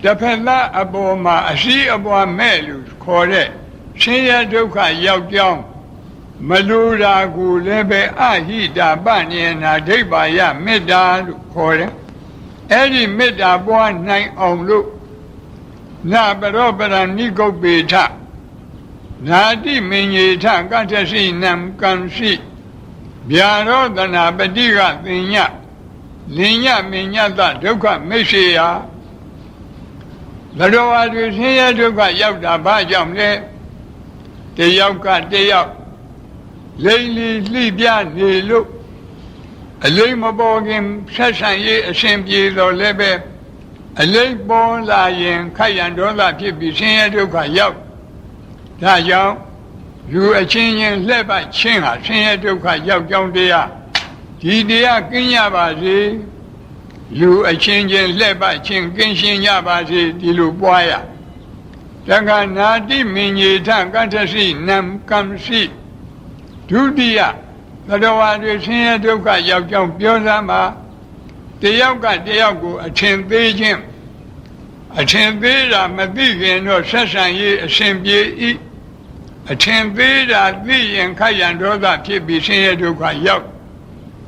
တစ်ဖက်သားအပေါ်မှာအရှိအပွားမဲ့လို့ခေါ်တဲ့ဆင်းရဲဒုက္ခရောက်ကြောင်းမလိုတာကိုလည်းပဲအဟိတာပညေနာဒိဋ္ဌာယမေတ္တာလို့ခေါ်တယ်အဲ့ဒီမေတ္တာပွားနိုင်အောင်လို့နာပရောပရဏိကုပ္ပေထနာတိမင်္ဂေထကတ္ထစီနံကံရှိဗျာရောတနာပတိကသင်ညလင်ညမင်ညတဒုက္ခမိတ်စေယဘဒဝါတွေဆင်းရဲဒုက္ခရောက်တာဘာကြောင့်လဲတယောက်ကတယောက်လိမ့်လီလှိပြနေလို့အလိမ့်မပေါ်ခင်ဆက်ဆံရေးအရှင်ပြေတော်လည်းပဲအလိမ့်ပေါ်လာရင်ခိုက်ရန်ဒေါသဖြစ်ပြီးဆင်းရဲဒုက္ခရောက်ဒါကြောင့်လူအချင်းချင်းလှည့်ပတ်ချင်းဟာဆင်းရဲဒုက္ခရောက်ကြောင်းတရားဒီတရားကင်းရပါစေလူအချင်းချင်းလှည့်ပတ်ချင်းကင်းရှင်းရပါစေဒီလိုပွားရတက္ကနာတိမင်္ဂေထကတ္ထစီနံကံရှိဒုတိယသတ္တဝါတွေဆင်းရဲဒုက္ခရောက်ကြောင်းပြောစမ်းပါတယောက်ကတယောက်ကိုအထင်သေးခြင်းအထင်သေးတာမသိခင်တော့ဆက်ဆံရေးအရှင်ပြေဤအထင်သေးတာသိရင်ခိုက်ရန်ဒေါသဖြစ်ပြီးဆင်းရဲဒုက္ခရောက်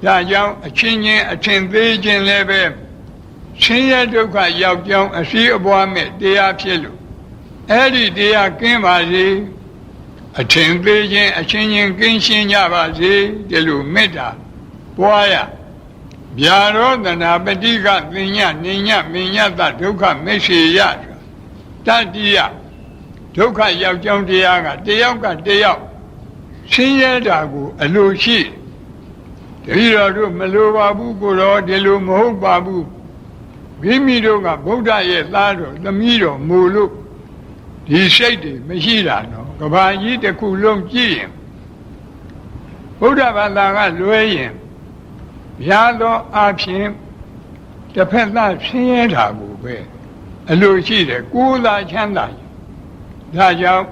ဒါကြောင့်အချင်းချင်းအထင်သေးခြင်းလည်းပဲ ဆင်းရဲဒုက္ခရောက်ကြောင်းအရှိအပွားမဲ့တရားဖြစ်လို့အဲ့ဒီတရားကင်းပါစေအထင်သေးခြင်းအချင်းချင်းကင်းရှင်းကြပါစေဒီလိုမေတ္တာပွားရဗျာရောတနာပฏิကသင်ညနေညမညတဒုက္ခမေရှိယတတိယဒုက္ခရောက်ကြောင်းတရားကတယောက်ကတယောက်ဆင်းရဲတာကိုအလိုရှိတတိယတို့မလိုပါဘူးကိုတော့ဒီလိုမဟုတ်ပါဘူးမိမိတို့ကဗုဒ္ဓရဲ့သားတော်သမီးတော်မူလို့ဒီစိတ်တွေမရှိတာနော်ကဘာကြီးတစ်ခုလုံးကြည့်ရင်ဗုဒ္ဓဘာသာကလွဲရင်ဘုရားတော်အဖြစ်တစ်ဖက်သားဆင်းရဲတာကိုပဲအလိုရှိတယ်ကိုယ်သာချမ်းသာဒါကြောင့်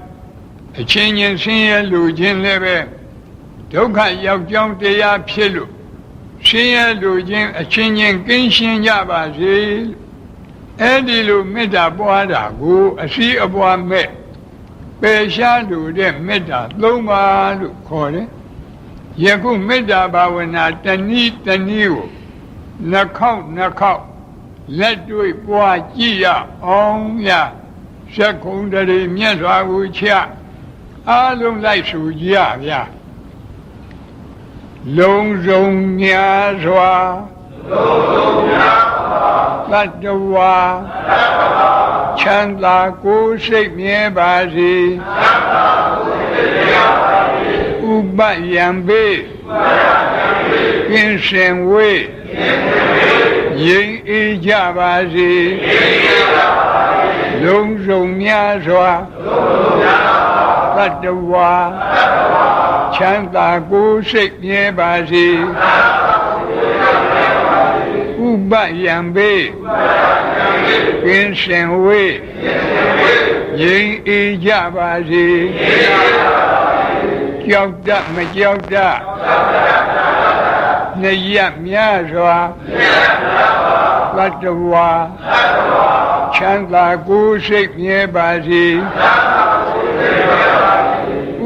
အချင်းချင်းဆင်းရဲလူချင်းလည်းပဲဒုက္ခရောက်ကြောင်းတရားဖြစ်လို့ဆင်းရဲလူချင်းအချင်းချင်းကင်းရှင်းကြပါစေအဲ့ဒီလိုမေတ္တာပွားတာကိုအရှိအပွားမဲ့ပယ်ရှားလို့တဲ့မေတ္တာ၃ပါးလို့ခေါ်တယ်ယခုမေတ္တာဘာဝနာတဏှိတဏှိကိုနှခေါက်လက်တွေ့ပွားကြည့်ရအောင်ရသက္ကုံတရေမြတ်စွာဘုရားအားလုံးလိုက်ဆိုကြဗျာလုံးစုံများစွာသတ္တဝါချမ်းသာကိုယ်စိတ်မြဲပါစေဥပယံပေကင်းစင်ဝေးငြိမ်းအေးကြပါစေလုံးစုံများစွာသတ္တဝါချမ်းသာကိုယ်စိတ်မြဲပါစေဥပယံပေကင်းစင်ဝေးငြိမ်းအေးကြပါစေကြောက်တတ်မကြောက်တတ်နေရများစွာသတ္တဝါချမ်းသာကိုယ်စိတ်မြဲပါစေ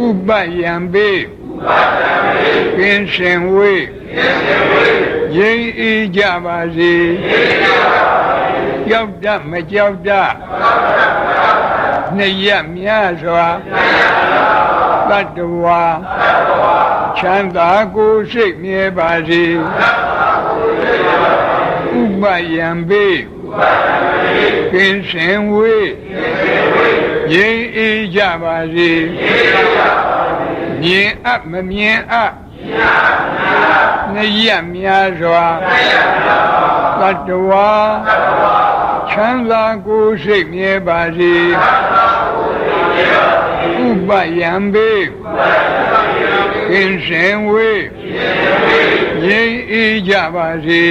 ဥပယံပေကင်းစင်ဝေးငြိမ်းအေးကြပါစေကြောက်တတ်မကြောက်တတ်နေရများစွာသတ္တဝါချမ်းသာကိုယ်စိတ်မြဲပါစေဥပယံပေကင်းစင်ဝေးငြိမ်းအေးကြပါစေမြင်အပ်မမြင်အပ်နေရများစွာသတ္တဝါချမ်းသာကိုယ်စိတ်မြဲပါစေဥပယံပေကင်းစင်ဝေးငြိမ်းအေးကြပါစေ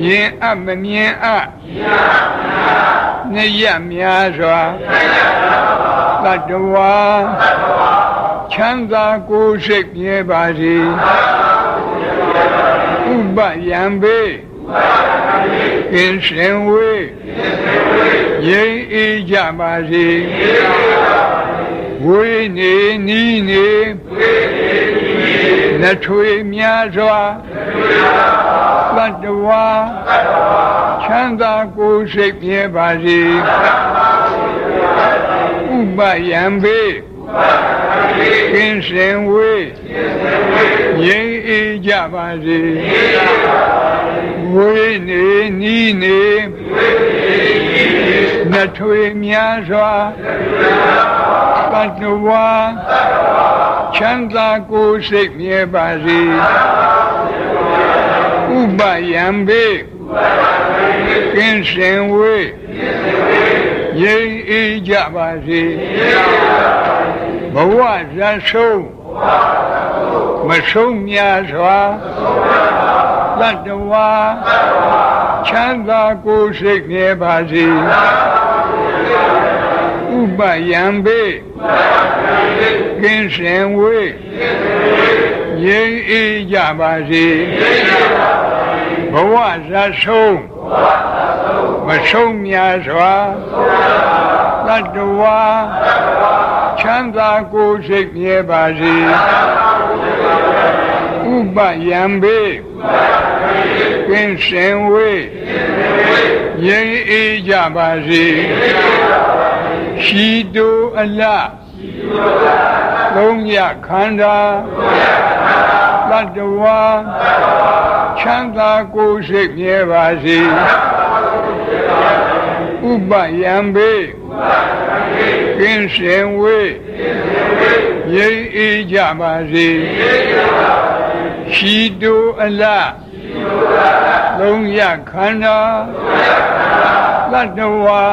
မြင်အပ်မမြင်အပ်နေရများစွာသတ္တဝါချမ်းသာကိုယ်စိတ်မြဲပါစေဥပယံပေကင်းစင်ဝေးငြိမ်းအေးကြပါစေဝေးနေနီးနေလက်ထွေများစွာသတ္တဝါချမ်းသာကိုယ်စိတ်မြဲပါစေဥပယံပေကင်းစင်ဝေးငြိမ်းအေးကြပါစေဝေးနေနီးနေလက်ထွေများစွာသတ္တဝါချမ်းသာကိုယ်စိတ်မြဲပါစေဥပယံပေကင်းစင်ဝေးငြိမ်းအေးကြပါစေဘဝဇာဆုံးမဆုံးများစွာသတ္တဝါချမ်းသာကိုယ်စိတ်မြဲပါစေဥပယံပေကင်းစင်ဝေးငြိမ်းအေးကြပါစေဘဝဇာဆုံးမဆုံးများစွာသတ္တဝါချမ်းသာကိုယ်စိတ်မြဲပါစေဥ ပယံဘေကင်းစင်ဝေးငြိမ်းအေးကြပါစေရှိတုအလသုံးရခန္ဓာတတ္တဝါချမ်းသာကိုယ်စိတ်မြဲပါစေဥပယံဘေကင်းစင်ဝေးငြိမ်းအေးကြပါစေရှိတုအလသုံးရခန္ဓာတတ္တဝါ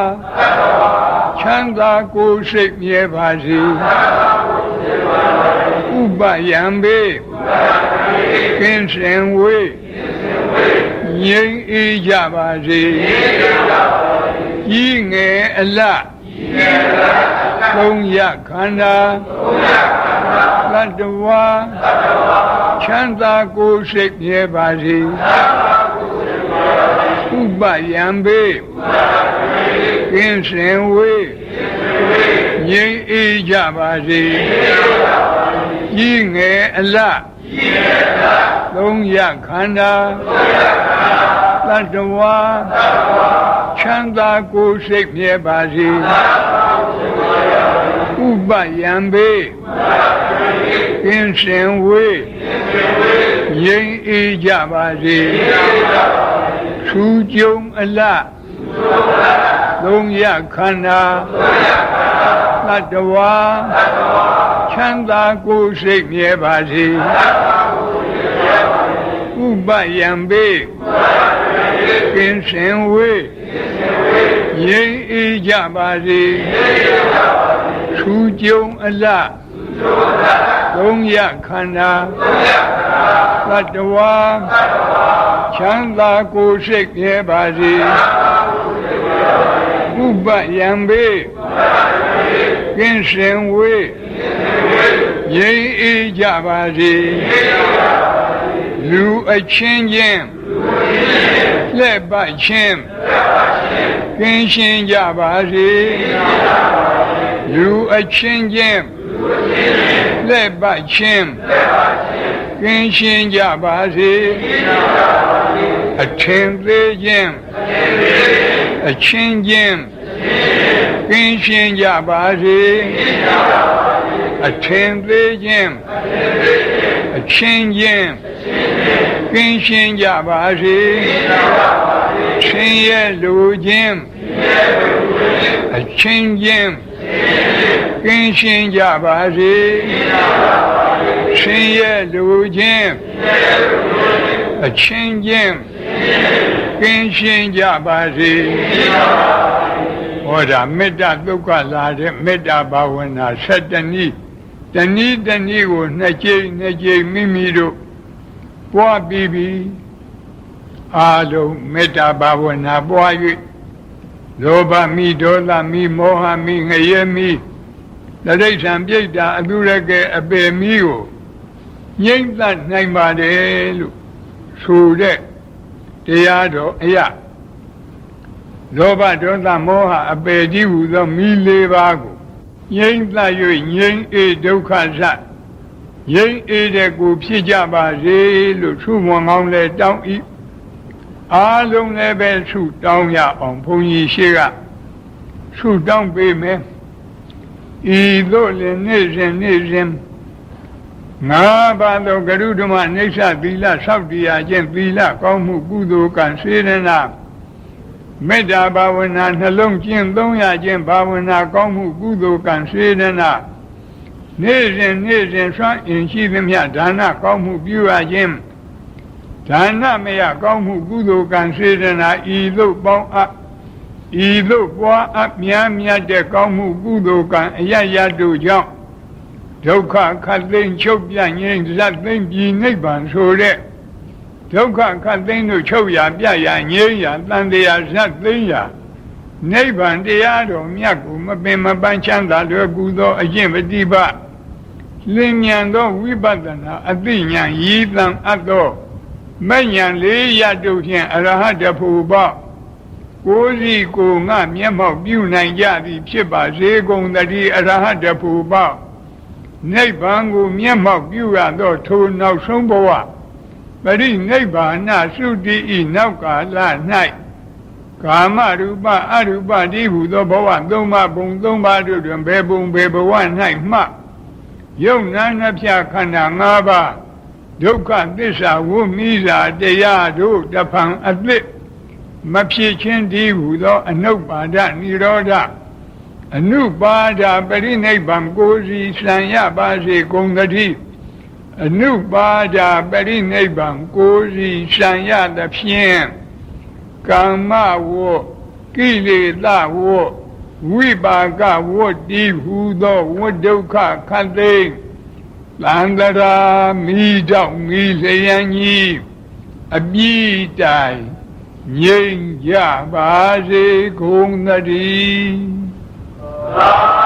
ချမ်းသာကိုယ်စိတ်မြဲပါစေဥပယံဘေကင်းစင်ဝေးငြိမ်းအေးကြပါစေဤငယ်အလသုံးရခန္ဓာတတ္တဝါချမ်းသာကိုယ်စိတ်မြဲပါစေဥပယံဘေကင်းစင်ဝေးငြိမ်းအေးကြပါစေဤငယ်အလသုံးရခန္ဓာတတ္တဝါချမ်းသာကိုယ်စိတ်မြဲပါစေဥပယံဘေကင်းစင်ဝေးငြိမ်းအေးကြပါစေထူးကျုံအလသုံးရခန္ဓာတတ္တဝါချမ်းသာကိုယ်စိတ်မြဲပါစေဥပယံဘေကင်းစင်ဝေးငြိမ်းအေးကြပါစေထူးကျုံအလသုံးရခန္ဓာတတ္တဝါချမ်းသာကိုယ်စိတ်မြဲပါစေဥပယံဘေကင်းစင်ဝေးငြိမ်းအေးကြပါစေလူအချင်းချင်းလက်ပတ်ချင်းကင်းရှင်းကြပါစေလူအချင်းချင်းလက်ပတ်ချင်းကင်းရှင်းကြပါစေအထင်သေးခြင်းအချင်းချင်းကင်းရှင်းကြပါစေအထင်သေးခြင်းအချင်းချင်းကင်းရှင်းကြပါစေချင်းရဲ့လူချင်းအချင်းချင်းကင်းရှင်းကြပါစေချင်းရဲ့လူချင်းအချင်းချင်းကင်းရှင်းကြပါစေဟောဒါမေတ္တာဒုက္ခလာတဲ့မေတ္တာဘာဝနာ7နည်းတနည်းတနည်းကိုနှစ်ကြိမ်မိမိတို့ပွားပြီးအားလုံးမေတ္တာဘာဝနာပွား၍လောဘမိဒေါသမိမောဟမိငရဲမိတရိစ္ဆာန်ပြိတ္တာအတုရကဲအပေမိကိုငြိမ့်သတ်နိုင်ပါတယ်လို့ဆိုတဲ့တရားတော်အရာလောဘဒေါသမောဟအပေကြီးဟူသောမိလေးပါးကိုငြိမ့်သတ်၍ငြိမ့်အေးဒုက္ခသငြိမ့်အေးတဲ့ကိုဖြစ်ကြပါစေလို့ဆုမွန်ကောင်းလဲတောင်းဤအားလုံးလည်းပဲဆုတောင်းရအောင်ဘုန်းကြီးရှိကဆုတောင်းပေးမယ်ဤသို့လည်းနေ့စဉ်ငါးပါးသောကရုဓမ္မနိစ္စသီလဆောက်တည်ခြင်းသီလကောင်းမှုကုသိုလ်ကံစေရနာမေတ္တာဘာဝနာနှလုံးကျင့်သုံးရခြင်းဘာဝနာကောင်းမှုကုသိုလ်ကံစေရနာနေ့စဉ်ဆွမ်းအင်ရှိသမျှဒါနကောင်းမှုပြုရခြင်းဒါနမယကောင်းမှုကုသိုလ်ကံစေရနာဤသို့ပေါင်းအပ်ဤသို့ပွားအပ်မြတ်တဲ့ကောင်းမှုကုသိုလ်ကံအယယတို့ကြောင့်ဒုက္ခခတ်သိမ်းချုပ်ပြငြိမ်းဇတ်သိမ်းပြီးနိဗ္ဗာန်ဆိုတဲ့ဒုက္ခခတ်သိမ်းတို့ချုပ်ရာပြရာငြိမ်းရာတန်တရားဇတ်သိမ်းရာနိဗ္ဗာန်တရားတော်မြတ်ကိုမပင်မပန်းချမ်းသာလွယ်ကူသောအကျင့်ပฏิပတ်လင်းမြန်သောဝိပဿနာအသိဉာဏ်ရည်တန်အပ်သောမဉ္ဇဉ်လေးရတို့ဖြင့်အရဟတဖို့ပေါကိုယ်စီကိုငါမျက်မှောက်ပြုနိုင်ကြသည်ဖြစ်ပါစေကုန်သတည်းအရဟတဖို့ပေါနိဗ္ဗာန်ကိုမျက်မှောက်ပြုရသောထိုနောက်ဆုံးဘဝ ပရိနိဗ္ဗာနသုတိဤနောက်ကာလ၌ကာမရူပအရူပတိဟုသောဘဝသုံးပါးပုံသုံးပါးတို့တွင်ဘယ်ပုံဘယ်ဘဝ၌မှယုံနာနှဖြခန္ဓာ၅ပါးဒုက္ခသစ္စာဝိမိစာတရားတို့တဖန်အသစ်မဖြစ်ခြင်းတည်းဟုသောအနုပါဒနိရောဓအနုပါဒပရိနိဗ္ဗာန်ကိုယ်စီစံရပါစေကုန်သတည်းအနုပါဒပရိနိဗ္ဗာန်ကိုယ်စီစံရသဖြင့်ကာမဝတ်ကိလေသာဝတ်ဝိပါကဝတ်တည်းဟုသောဝတ်ဒုက္ခခတ်သိမ်းသံဃာမိတော့မိလျံကြီးအပြည့်တိုင်ငြိမ်ကြပါစေကုန်သတည်း